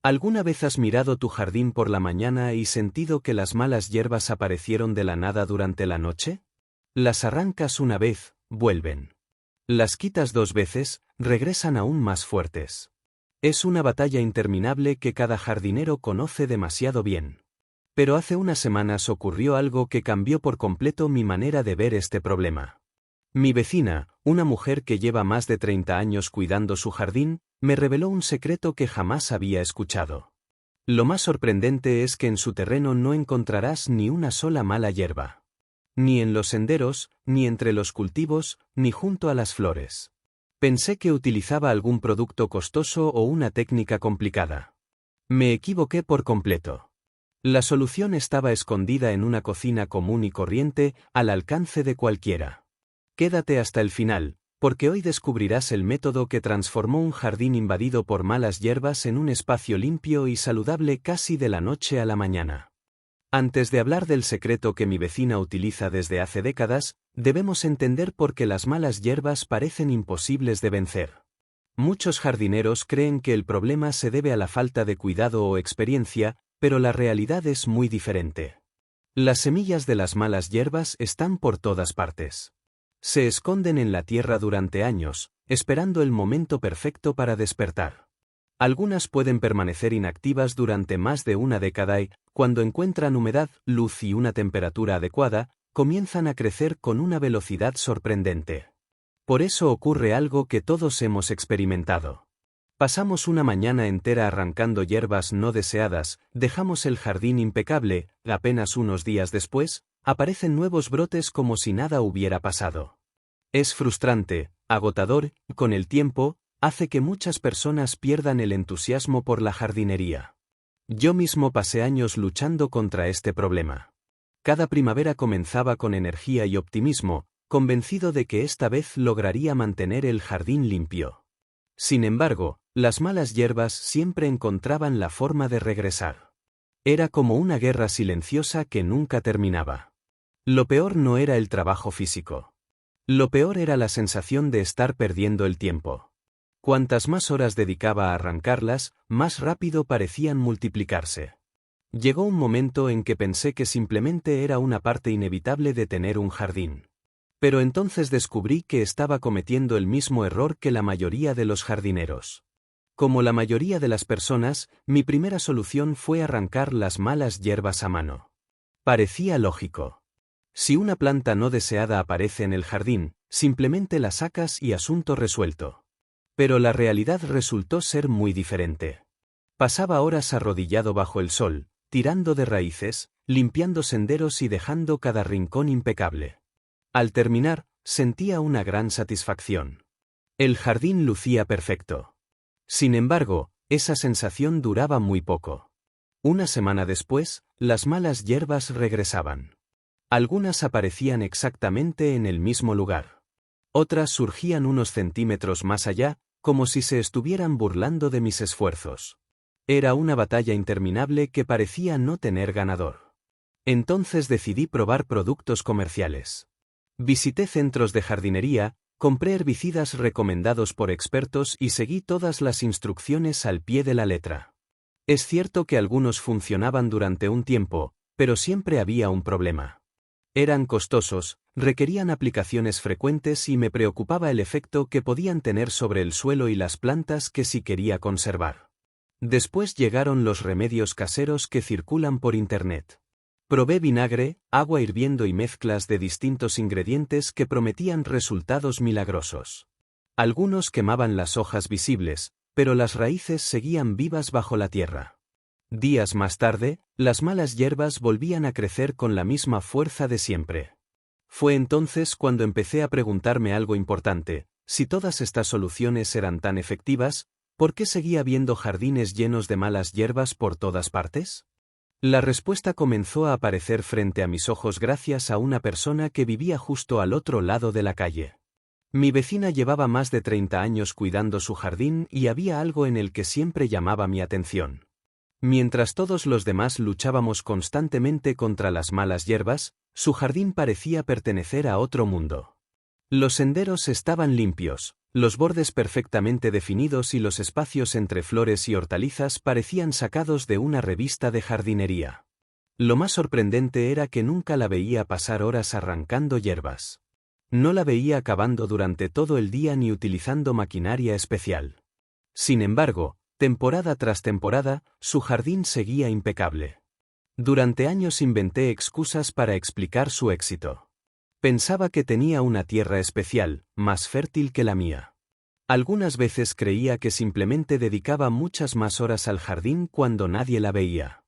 ¿Alguna vez has mirado tu jardín por la mañana y sentido que las malas hierbas aparecieron de la nada durante la noche? Las arrancas una vez, vuelven. Las quitas 2 veces, regresan aún más fuertes. Es una batalla interminable que cada jardinero conoce demasiado bien. Pero hace unas semanas ocurrió algo que cambió por completo mi manera de ver este problema. Mi vecina, una mujer que lleva más de 30 años cuidando su jardín, me reveló un secreto que jamás había escuchado. Lo más sorprendente es que en su terreno no encontrarás ni una sola mala hierba. Ni en los senderos, ni entre los cultivos, ni junto a las flores. Pensé que utilizaba algún producto costoso o una técnica complicada. Me equivoqué por completo. La solución estaba escondida en una cocina común y corriente, al alcance de cualquiera. Quédate hasta el final, porque hoy descubrirás el método que transformó un jardín invadido por malas hierbas en un espacio limpio y saludable casi de la noche a la mañana. Antes de hablar del secreto que mi vecina utiliza desde hace décadas, debemos entender por qué las malas hierbas parecen imposibles de vencer. Muchos jardineros creen que el problema se debe a la falta de cuidado o experiencia, pero la realidad es muy diferente. Las semillas de las malas hierbas están por todas partes. Se esconden en la tierra durante años, esperando el momento perfecto para despertar. Algunas pueden permanecer inactivas durante más de una década y, cuando encuentran humedad, luz y una temperatura adecuada, comienzan a crecer con una velocidad sorprendente. Por eso ocurre algo que todos hemos experimentado. Pasamos una mañana entera arrancando hierbas no deseadas, dejamos el jardín impecable, apenas unos días después, aparecen nuevos brotes como si nada hubiera pasado. Es frustrante, agotador, y con el tiempo, hace que muchas personas pierdan el entusiasmo por la jardinería. Yo mismo pasé años luchando contra este problema. Cada primavera comenzaba con energía y optimismo, convencido de que esta vez lograría mantener el jardín limpio. Sin embargo, las malas hierbas siempre encontraban la forma de regresar. Era como una guerra silenciosa que nunca terminaba. Lo peor no era el trabajo físico. Lo peor era la sensación de estar perdiendo el tiempo. Cuantas más horas dedicaba a arrancarlas, más rápido parecían multiplicarse. Llegó un momento en que pensé que simplemente era una parte inevitable de tener un jardín. Pero entonces descubrí que estaba cometiendo el mismo error que la mayoría de los jardineros. Como la mayoría de las personas, mi primera solución fue arrancar las malas hierbas a mano. Parecía lógico. Si una planta no deseada aparece en el jardín, simplemente la sacas y asunto resuelto. Pero la realidad resultó ser muy diferente. Pasaba horas arrodillado bajo el sol, tirando de raíces, limpiando senderos y dejando cada rincón impecable. Al terminar, sentía una gran satisfacción. El jardín lucía perfecto. Sin embargo, esa sensación duraba muy poco. Una semana después, las malas hierbas regresaban. Algunas aparecían exactamente en el mismo lugar. Otras surgían unos centímetros más allá, como si se estuvieran burlando de mis esfuerzos. Era una batalla interminable que parecía no tener ganador. Entonces decidí probar productos comerciales. Visité centros de jardinería, compré herbicidas recomendados por expertos y seguí todas las instrucciones al pie de la letra. Es cierto que algunos funcionaban durante un tiempo, pero siempre había un problema. Eran costosos, requerían aplicaciones frecuentes y me preocupaba el efecto que podían tener sobre el suelo y las plantas que sí quería conservar. Después llegaron los remedios caseros que circulan por Internet. Probé vinagre, agua hirviendo y mezclas de distintos ingredientes que prometían resultados milagrosos. Algunos quemaban las hojas visibles, pero las raíces seguían vivas bajo la tierra. Días más tarde, las malas hierbas volvían a crecer con la misma fuerza de siempre. Fue entonces cuando empecé a preguntarme algo importante: si todas estas soluciones eran tan efectivas, ¿por qué seguía habiendo jardines llenos de malas hierbas por todas partes? La respuesta comenzó a aparecer frente a mis ojos gracias a una persona que vivía justo al otro lado de la calle. Mi vecina llevaba más de 30 años cuidando su jardín y había algo en el que siempre llamaba mi atención. Mientras todos los demás luchábamos constantemente contra las malas hierbas, su jardín parecía pertenecer a otro mundo. Los senderos estaban limpios, Los bordes perfectamente definidos y los espacios entre flores y hortalizas parecían sacados de una revista de jardinería. Lo más sorprendente era que nunca la veía pasar horas arrancando hierbas. No la veía acabando durante todo el día ni utilizando maquinaria especial. Sin embargo, temporada tras temporada, su jardín seguía impecable. Durante años inventé excusas para explicar su éxito. Pensaba que tenía una tierra especial, más fértil que la mía. Algunas veces creía que simplemente dedicaba muchas más horas al jardín cuando nadie la veía.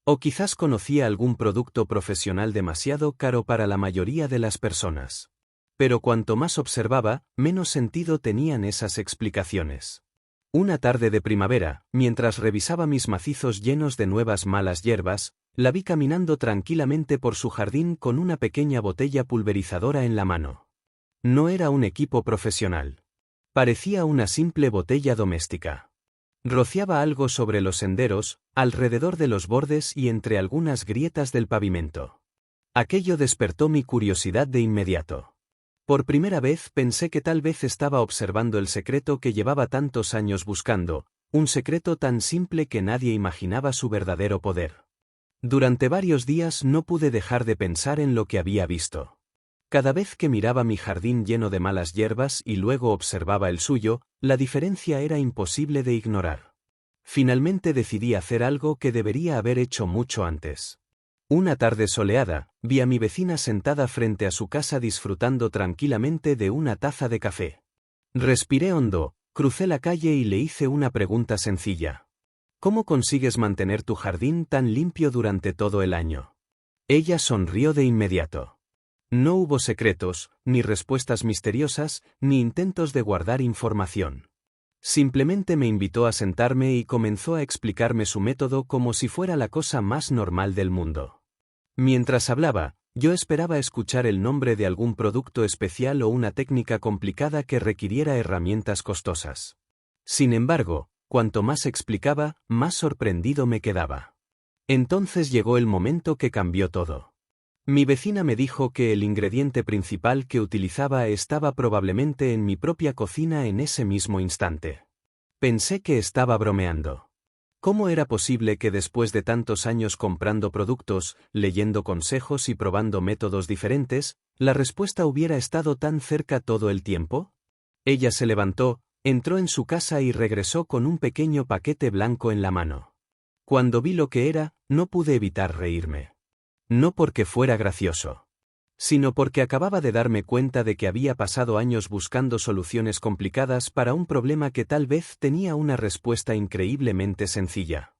O quizás conocía algún producto profesional demasiado caro para la mayoría de las personas. Pero cuanto más observaba, menos sentido tenían esas explicaciones. Una tarde de primavera, mientras revisaba mis macizos llenos de nuevas malas hierbas, la vi caminando tranquilamente por su jardín con una pequeña botella pulverizadora en la mano. No era un equipo profesional. Parecía una simple botella doméstica. Rociaba algo sobre los senderos, alrededor de los bordes y entre algunas grietas del pavimento. Aquello despertó mi curiosidad de inmediato. Por primera vez pensé que tal vez estaba observando el secreto que llevaba tantos años buscando, un secreto tan simple que nadie imaginaba su verdadero poder. Durante varios días no pude dejar de pensar en lo que había visto. Cada vez que miraba mi jardín lleno de malas hierbas y luego observaba el suyo, la diferencia era imposible de ignorar. Finalmente decidí hacer algo que debería haber hecho mucho antes. Una tarde soleada, vi a mi vecina sentada frente a su casa disfrutando tranquilamente de una taza de café. Respiré hondo, crucé la calle y le hice una pregunta sencilla. ¿Cómo consigues mantener tu jardín tan limpio durante todo el año? Ella sonrió de inmediato. No hubo secretos, ni respuestas misteriosas, ni intentos de guardar información. Simplemente me invitó a sentarme y comenzó a explicarme su método como si fuera la cosa más normal del mundo. Mientras hablaba, yo esperaba escuchar el nombre de algún producto especial o una técnica complicada que requiriera herramientas costosas. Sin embargo, cuanto más explicaba, más sorprendido me quedaba. Entonces llegó el momento que cambió todo. Mi vecina me dijo que el ingrediente principal que utilizaba estaba probablemente en mi propia cocina en ese mismo instante. Pensé que estaba bromeando. ¿Cómo era posible que después de tantos años comprando productos, leyendo consejos y probando métodos diferentes, la respuesta hubiera estado tan cerca todo el tiempo? Ella se levantó, entró en su casa y regresó con un pequeño paquete blanco en la mano. Cuando vi lo que era, no pude evitar reírme. No porque fuera gracioso, sino porque acababa de darme cuenta de que había pasado años buscando soluciones complicadas para un problema que tal vez tenía una respuesta increíblemente sencilla.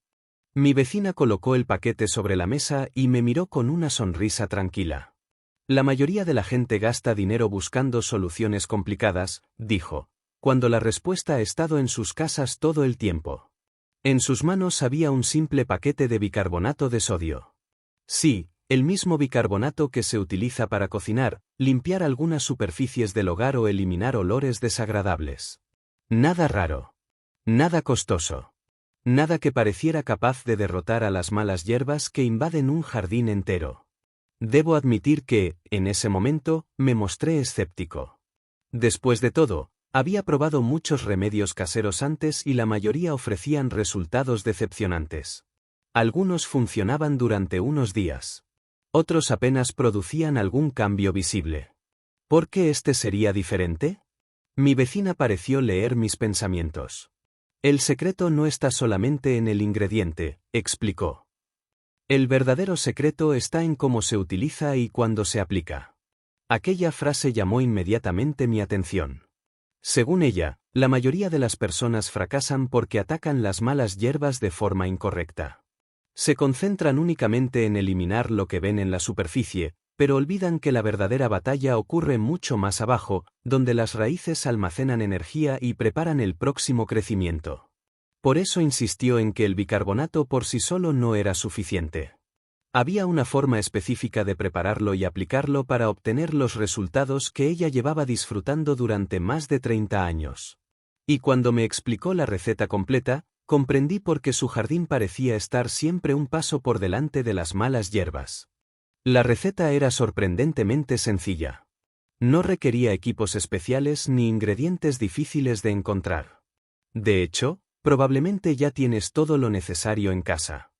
Mi vecina colocó el paquete sobre la mesa y me miró con una sonrisa tranquila. La mayoría de la gente gasta dinero buscando soluciones complicadas, dijo, cuando la respuesta ha estado en sus casas todo el tiempo. En sus manos había un simple paquete de bicarbonato de sodio. Sí, el mismo bicarbonato que se utiliza para cocinar, limpiar algunas superficies del hogar o eliminar olores desagradables. Nada raro. Nada costoso. Nada que pareciera capaz de derrotar a las malas hierbas que invaden un jardín entero. Debo admitir que, en ese momento, me mostré escéptico. Después de todo, había probado muchos remedios caseros antes y la mayoría ofrecían resultados decepcionantes. Algunos funcionaban durante unos días. Otros apenas producían algún cambio visible. ¿Por qué este sería diferente? Mi vecina pareció leer mis pensamientos. El secreto no está solamente en el ingrediente, explicó. El verdadero secreto está en cómo se utiliza y cuándo se aplica. Aquella frase llamó inmediatamente mi atención. Según ella, la mayoría de las personas fracasan porque atacan las malas hierbas de forma incorrecta. Se concentran únicamente en eliminar lo que ven en la superficie, pero olvidan que la verdadera batalla ocurre mucho más abajo, donde las raíces almacenan energía y preparan el próximo crecimiento. Por eso insistió en que el bicarbonato por sí solo no era suficiente. Había una forma específica de prepararlo y aplicarlo para obtener los resultados que ella llevaba disfrutando durante más de 30 años. Y cuando me explicó la receta completa, comprendí por qué su jardín parecía estar siempre un paso por delante de las malas hierbas. La receta era sorprendentemente sencilla. No requería equipos especiales ni ingredientes difíciles de encontrar. De hecho, probablemente ya tienes todo lo necesario en casa.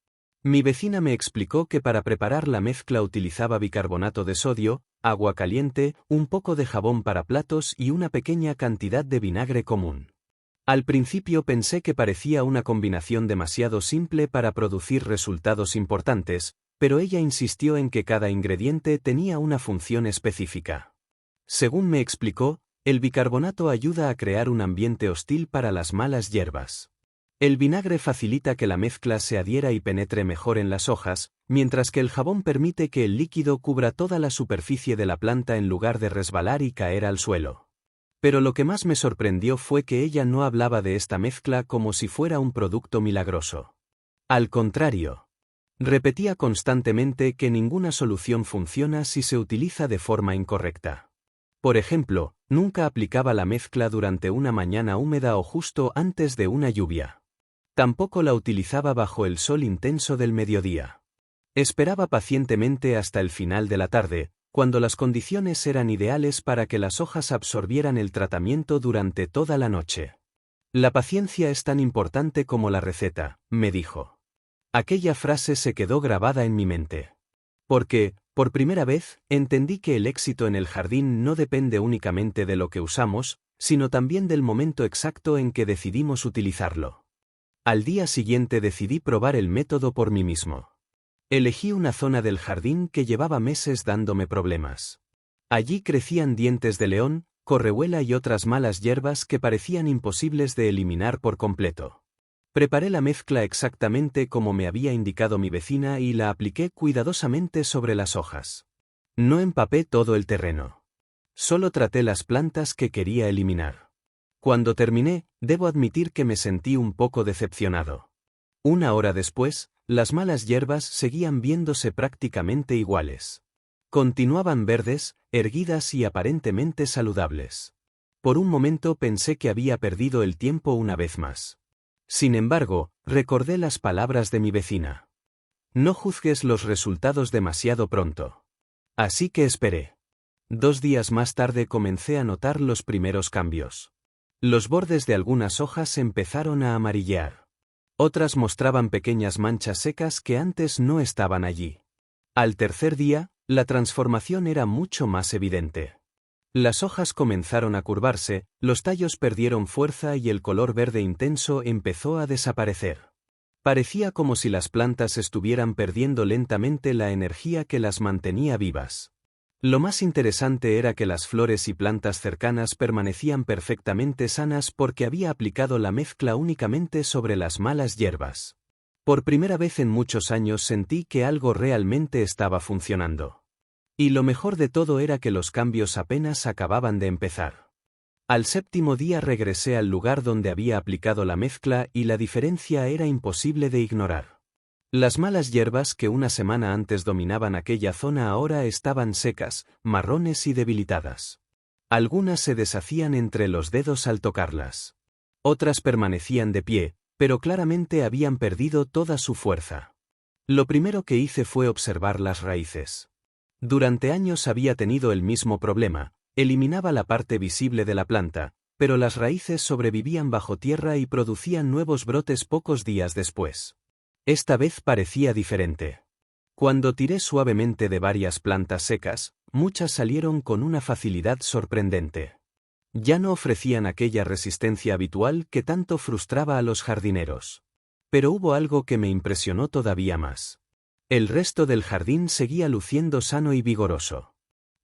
Mi vecina me explicó que para preparar la mezcla utilizaba bicarbonato de sodio, agua caliente, un poco de jabón para platos y una pequeña cantidad de vinagre común. Al principio pensé que parecía una combinación demasiado simple para producir resultados importantes, pero ella insistió en que cada ingrediente tenía una función específica. Según me explicó, el bicarbonato ayuda a crear un ambiente hostil para las malas hierbas. El vinagre facilita que la mezcla se adhiera y penetre mejor en las hojas, mientras que el jabón permite que el líquido cubra toda la superficie de la planta en lugar de resbalar y caer al suelo. Pero lo que más me sorprendió fue que ella no hablaba de esta mezcla como si fuera un producto milagroso. Al contrario, repetía constantemente que ninguna solución funciona si se utiliza de forma incorrecta. Por ejemplo, nunca aplicaba la mezcla durante una mañana húmeda o justo antes de una lluvia. Tampoco la utilizaba bajo el sol intenso del mediodía. Esperaba pacientemente hasta el final de la tarde, cuando las condiciones eran ideales para que las hojas absorbieran el tratamiento durante toda la noche. La paciencia es tan importante como la receta, me dijo. Aquella frase se quedó grabada en mi mente. Porque, por primera vez, entendí que el éxito en el jardín no depende únicamente de lo que usamos, sino también del momento exacto en que decidimos utilizarlo. Al día siguiente decidí probar el método por mí mismo. Elegí una zona del jardín que llevaba meses dándome problemas. Allí crecían dientes de león, correhuela y otras malas hierbas que parecían imposibles de eliminar por completo. Preparé la mezcla exactamente como me había indicado mi vecina y la apliqué cuidadosamente sobre las hojas. No empapé todo el terreno. Solo traté las plantas que quería eliminar. Cuando terminé, debo admitir que me sentí un poco decepcionado. Una hora después, las malas hierbas seguían viéndose prácticamente iguales. Continuaban verdes, erguidas y aparentemente saludables. Por un momento pensé que había perdido el tiempo una vez más. Sin embargo, recordé las palabras de mi vecina. No juzgues los resultados demasiado pronto. Así que esperé. 2 días más tarde comencé a notar los primeros cambios. Los bordes de algunas hojas empezaron a amarillear. Otras mostraban pequeñas manchas secas que antes no estaban allí. Al tercer día, la transformación era mucho más evidente. Las hojas comenzaron a curvarse, los tallos perdieron fuerza y el color verde intenso empezó a desaparecer. Parecía como si las plantas estuvieran perdiendo lentamente la energía que las mantenía vivas. Lo más interesante era que las flores y plantas cercanas permanecían perfectamente sanas porque había aplicado la mezcla únicamente sobre las malas hierbas. Por primera vez en muchos años sentí que algo realmente estaba funcionando. Y lo mejor de todo era que los cambios apenas acababan de empezar. Al 7º día regresé al lugar donde había aplicado la mezcla y la diferencia era imposible de ignorar. Las malas hierbas que una semana antes dominaban aquella zona ahora estaban secas, marrones y debilitadas. Algunas se deshacían entre los dedos al tocarlas. Otras permanecían de pie, pero claramente habían perdido toda su fuerza. Lo primero que hice fue observar las raíces. Durante años había tenido el mismo problema, eliminaba la parte visible de la planta, pero las raíces sobrevivían bajo tierra y producían nuevos brotes pocos días después. Esta vez parecía diferente. Cuando tiré suavemente de varias plantas secas, muchas salieron con una facilidad sorprendente. Ya no ofrecían aquella resistencia habitual que tanto frustraba a los jardineros. Pero hubo algo que me impresionó todavía más. El resto del jardín seguía luciendo sano y vigoroso.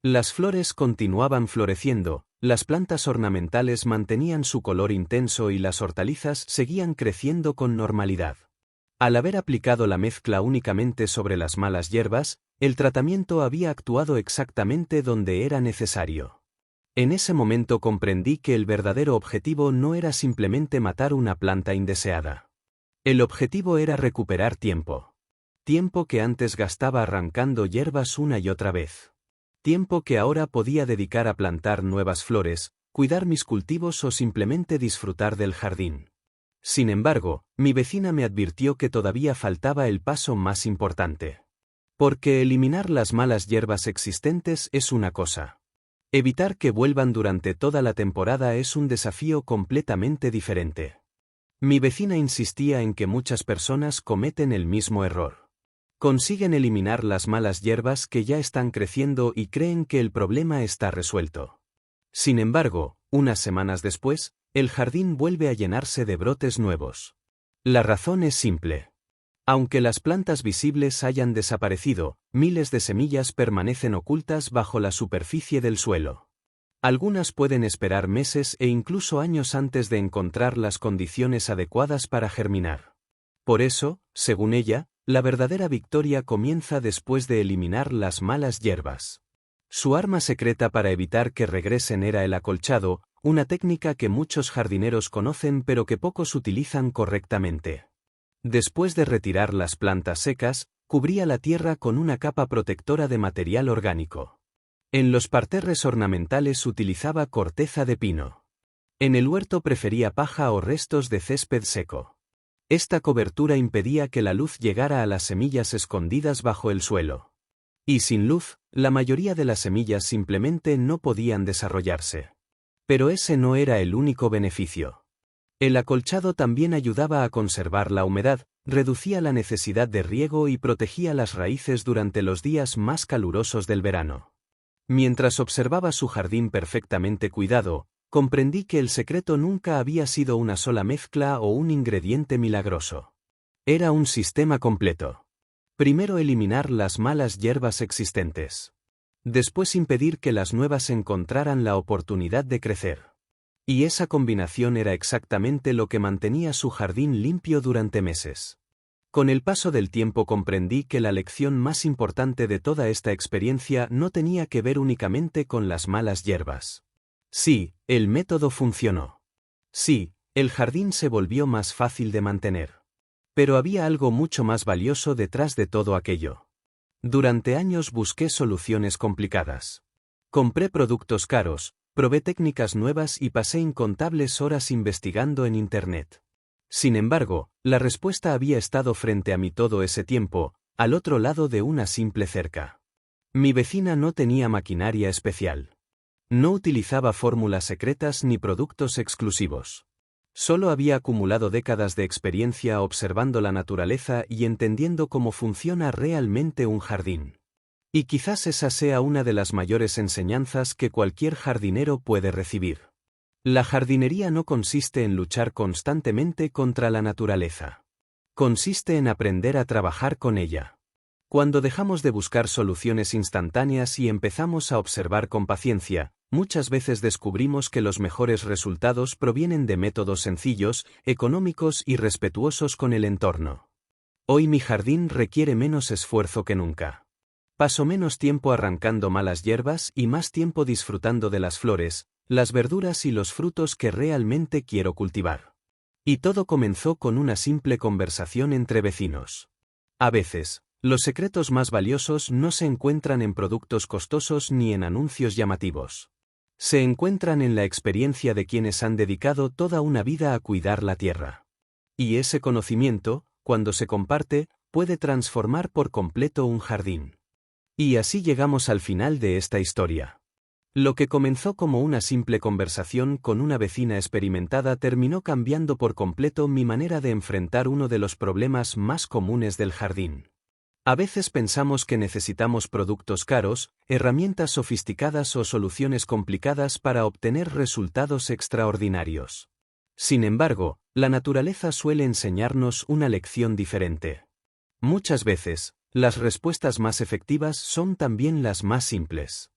Las flores continuaban floreciendo, las plantas ornamentales mantenían su color intenso y las hortalizas seguían creciendo con normalidad. Al haber aplicado la mezcla únicamente sobre las malas hierbas, el tratamiento había actuado exactamente donde era necesario. En ese momento comprendí que el verdadero objetivo no era simplemente matar una planta indeseada. El objetivo era recuperar tiempo. Tiempo que antes gastaba arrancando hierbas una y otra vez. Tiempo que ahora podía dedicar a plantar nuevas flores, cuidar mis cultivos o simplemente disfrutar del jardín. Sin embargo, mi vecina me advirtió que todavía faltaba el paso más importante. Porque eliminar las malas hierbas existentes es una cosa. Evitar que vuelvan durante toda la temporada es un desafío completamente diferente. Mi vecina insistía en que muchas personas cometen el mismo error. Consiguen eliminar las malas hierbas que ya están creciendo y creen que el problema está resuelto. Sin embargo, unas semanas después, el jardín vuelve a llenarse de brotes nuevos. La razón es simple. Aunque las plantas visibles hayan desaparecido, miles de semillas permanecen ocultas bajo la superficie del suelo. Algunas pueden esperar meses e incluso años antes de encontrar las condiciones adecuadas para germinar. Por eso, según ella, la verdadera victoria comienza después de eliminar las malas hierbas. Su arma secreta para evitar que regresen era el acolchado, una técnica que muchos jardineros conocen pero que pocos utilizan correctamente. Después de retirar las plantas secas, cubría la tierra con una capa protectora de material orgánico. En los parterres ornamentales utilizaba corteza de pino. En el huerto prefería paja o restos de césped seco. Esta cobertura impedía que la luz llegara a las semillas escondidas bajo el suelo. Y sin luz, la mayoría de las semillas simplemente no podían desarrollarse. Pero ese no era el único beneficio. El acolchado también ayudaba a conservar la humedad, reducía la necesidad de riego y protegía las raíces durante los días más calurosos del verano. Mientras observaba su jardín perfectamente cuidado, comprendí que el secreto nunca había sido una sola mezcla o un ingrediente milagroso. Era un sistema completo. Primero eliminar las malas hierbas existentes. Después impedir que las nuevas encontraran la oportunidad de crecer. Y esa combinación era exactamente lo que mantenía su jardín limpio durante meses. Con el paso del tiempo comprendí que la lección más importante de toda esta experiencia no tenía que ver únicamente con las malas hierbas. Sí, el método funcionó. Sí, el jardín se volvió más fácil de mantener. Pero había algo mucho más valioso detrás de todo aquello. Durante años busqué soluciones complicadas. Compré productos caros, probé técnicas nuevas y pasé incontables horas investigando en Internet. Sin embargo, la respuesta había estado frente a mí todo ese tiempo, al otro lado de una simple cerca. Mi vecina no tenía maquinaria especial. No utilizaba fórmulas secretas ni productos exclusivos. Solo había acumulado décadas de experiencia observando la naturaleza y entendiendo cómo funciona realmente un jardín. Y quizás esa sea una de las mayores enseñanzas que cualquier jardinero puede recibir. La jardinería no consiste en luchar constantemente contra la naturaleza. Consiste en aprender a trabajar con ella. Cuando dejamos de buscar soluciones instantáneas y empezamos a observar con paciencia, muchas veces descubrimos que los mejores resultados provienen de métodos sencillos, económicos y respetuosos con el entorno. Hoy mi jardín requiere menos esfuerzo que nunca. Paso menos tiempo arrancando malas hierbas y más tiempo disfrutando de las flores, las verduras y los frutos que realmente quiero cultivar. Y todo comenzó con una simple conversación entre vecinos. A veces, los secretos más valiosos no se encuentran en productos costosos ni en anuncios llamativos. Se encuentran en la experiencia de quienes han dedicado toda una vida a cuidar la tierra. Y ese conocimiento, cuando se comparte, puede transformar por completo un jardín. Y así llegamos al final de esta historia. Lo que comenzó como una simple conversación con una vecina experimentada terminó cambiando por completo mi manera de enfrentar uno de los problemas más comunes del jardín. A veces pensamos que necesitamos productos caros, herramientas sofisticadas o soluciones complicadas para obtener resultados extraordinarios. Sin embargo, la naturaleza suele enseñarnos una lección diferente. Muchas veces, las respuestas más efectivas son también las más simples.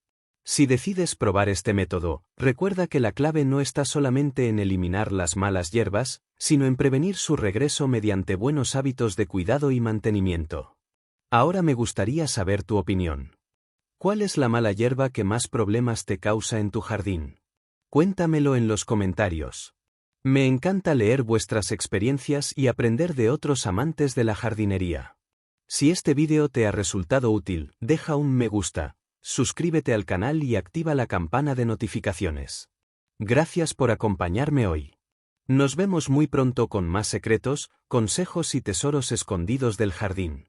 Si decides probar este método, recuerda que la clave no está solamente en eliminar las malas hierbas, sino en prevenir su regreso mediante buenos hábitos de cuidado y mantenimiento. Ahora me gustaría saber tu opinión. ¿Cuál es la mala hierba que más problemas te causa en tu jardín? Cuéntamelo en los comentarios. Me encanta leer vuestras experiencias y aprender de otros amantes de la jardinería. Si este vídeo te ha resultado útil, deja un me gusta, suscríbete al canal y activa la campana de notificaciones. Gracias por acompañarme hoy. Nos vemos muy pronto con más secretos, consejos y tesoros escondidos del jardín.